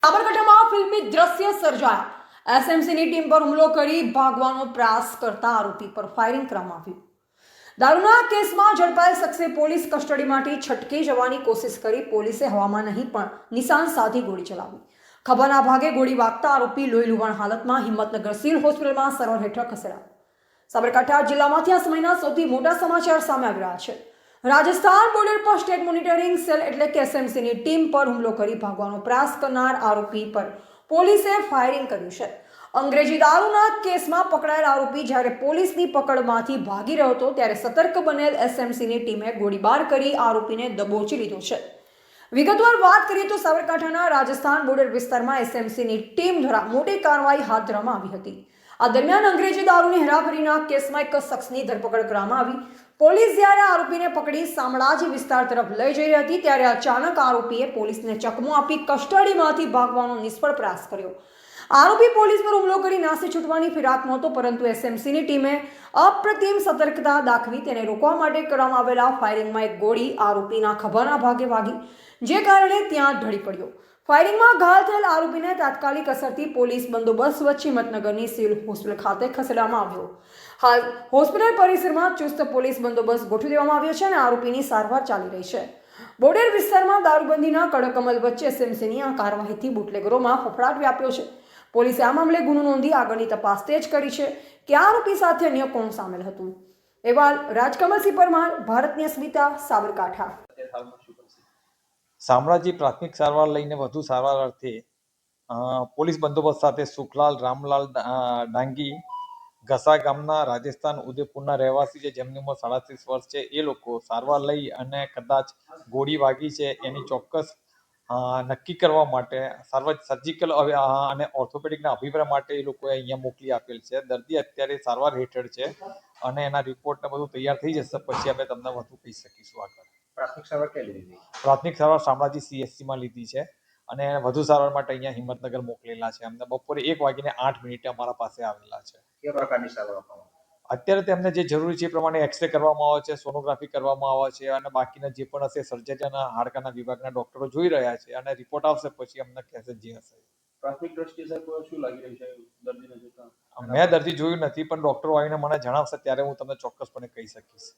સાબરકાંઠામાં ફિલ્મી દ્રશ્ય સર્જાયા। એસએમસીની ટીમ પર હુમલો કરી ભાગવાનો પ્રયાસ કરતા આરોપી પર ફાયરિંગ કરવામાં આવ્યું। દારૂના કેસમાં ઝડપાયેલ શખ્સે પોલીસ કસ્ટડીમાંથી છટકી જવાની કોશિશ કરી પોલીસે હવામાં નહીં પણ નિશાન સાધી ગોળી ચલાવી। ખભાના ભાગે ગોળી વાગતા આરોપી લોહી લુહાણ હાલતમાં હિંમતનગર સિવિલ હોસ્પિટલમાં સારવાર હેઠળ ખસેડાયો। સાબરકાંઠા જિલ્લામાંથી આ સમયના સૌથી મોટા સમાચાર સામે આવી રહ્યા છે। રાજસ્થાન બોર્ડર પર સ્ટેટ મોનિટરિંગ સેલ એટલે કે એસએમસીની ટીમ પર હુમલો કરી ભાગવાનો પ્રયાસ કરનાર આરોપી પર પોલીસે ફાયરિંગ કર્યું છે। અંગ્રેજી દારૂના કેસમાં પકડાયેલ આરોપી જ્યારે પોલીસની પકડમાંથી ભાગી રહ્યો હતો ત્યારે સતર્ક બનેલ એસએમસીની ટીમે ગોળીબાર કરી આરોપીને દબોચી લીધો છે। વિગતવાર વાત કરીએ તો સાબરકાંઠાના રાજસ્થાન બોર્ડર વિસ્તારમાં એસએમસીની ટીમ દ્વારા મોટી કાર્યવાહી હાથ ધરવામાં આવી હતી। આ દરમિયાન અંગ્રેજી દારૂની હેરાફેરીના કેસમાં એક શખ્સની ધરપકડ કરવામાં આવી। પોલીસ જ્યારે આરોપીને પકડી શામળાજી વિસ્તાર તરફ લઈ જઈ રહી હતી ત્યારે અચાનક આરોપીએ પોલીસને ચકમો આપી કસ્ટડીમાંથી ભાગવાનો નિષ્ફળ પ્રયાસ કર્યો। આરોપી પોલીસ પર હુમલો કરી નાસી છૂટવાની ફિરાકમાં હતો, પરંતુ એસએમસીની ટીમે અપ્રતિમ સતર્કતા દાખવી તેને રોકવા માટે કરવામાં આવેલા ફાયરિંગમાં એક ગોળી આરોપીના ખભાના ભાગે વાગી, જે કારણે ત્યાં ઢળી પડ્યો। ફાયરિંગમાં ઘાયલ થયેલ આરોપીને તાત્કાલિક અસરથી પોલીસ બંદોબસ્ત વચ્ચે હિંમતનગરની સિવિલ હોસ્પિટલ ખાતે ખસેડવામાં આવ્યો। હાલ હોસ્પિટલ પરિસરમાં ચુસ્ત પોલીસ બંદોબસ્ત ગોઠવી દેવામાં આવ્યો છે અને આરોપીની સારવાર ચાલી રહી છે। બોર્ડર વિસ્તારમાં દારૂબંધીના કડક અમલ વચ્ચે એસએમસીની આ કાર્યવાહીથી બુટલેગરોમાં ફફડાટ વ્યાપ્યો છે। પોલીસે આ મામલે ગુનો નોંધી આગળની તપાસ તેજ કરી છે કે આરોપી સાથે અન્ય કોણ સામેલ હતું। અહેવાલ રાજકમલસિંહ પરમાર, ભારતની અસ્મિતા, સાબરકાંઠા। શામળાજી પ્રાથમિક સારવાર લઈને વધુ સારવાર અર્થે પોલીસ બંદોબસ્ત સાથે સુખલાલ રામલાલ ડાંગી ઘસા ગામના રાજસ્થાન ઉદયપુરના રહેવાસી છે, જેમની ઉંમર 37 વર્ષ છે, એ લોકો સારવાર લઈ અને કદાચ ગોળી વાગી છે એની ચોક્કસ નક્કી કરવા માટે સર્જિકલ અને ઓર્થોપેડિકના અભિપ્રાય માટે એ લોકોએ અહીંયા મોકલી આપેલ છે। દર્દી અત્યારે સારવાર હેઠળ છે અને એના રિપોર્ટ ને બધું તૈયાર થઈ જશે પછી અમે તમને વધુ કહી શકીશું આગળ। પ્રાથમિક સારવાર ક્યાં લીધી? પ્રાથમિક સારવાર શામળાજી CHC માં લીધી છે અને વધુ સારવાર માટે અહીંયા હિંમતનગર મોકલેલા છે। અમને બપોરે 1:08 અમારા પાસે આવેલા છે। કયા પ્રકારની સારવાર આપવામાં? અત્યારે તેમને જે જરૂરી છે એ પ્રમાણે એક્સરે કરવામાં આવે છે, સોનોગ્રાફી કરવામાં આવે છે અને બાકીના જે પણ હશે સર્જરી અને હાડકાના વિભાગના ડોક્ટરો જોઈ રહ્યા છે અને રિપોર્ટ આવશે પછી અમને કહેશે જે હશે। પ્રાથમિક દ્રષ્ટિએ સાહેબ શું લાગી રહ્યું છે દર્દીને જોતા? મેં દર્દી જોયું નથી, પણ ડોક્ટરો આવીને મને જણાવશે ત્યારે હું તમને ચોક્કસપણે કહી શકીશ।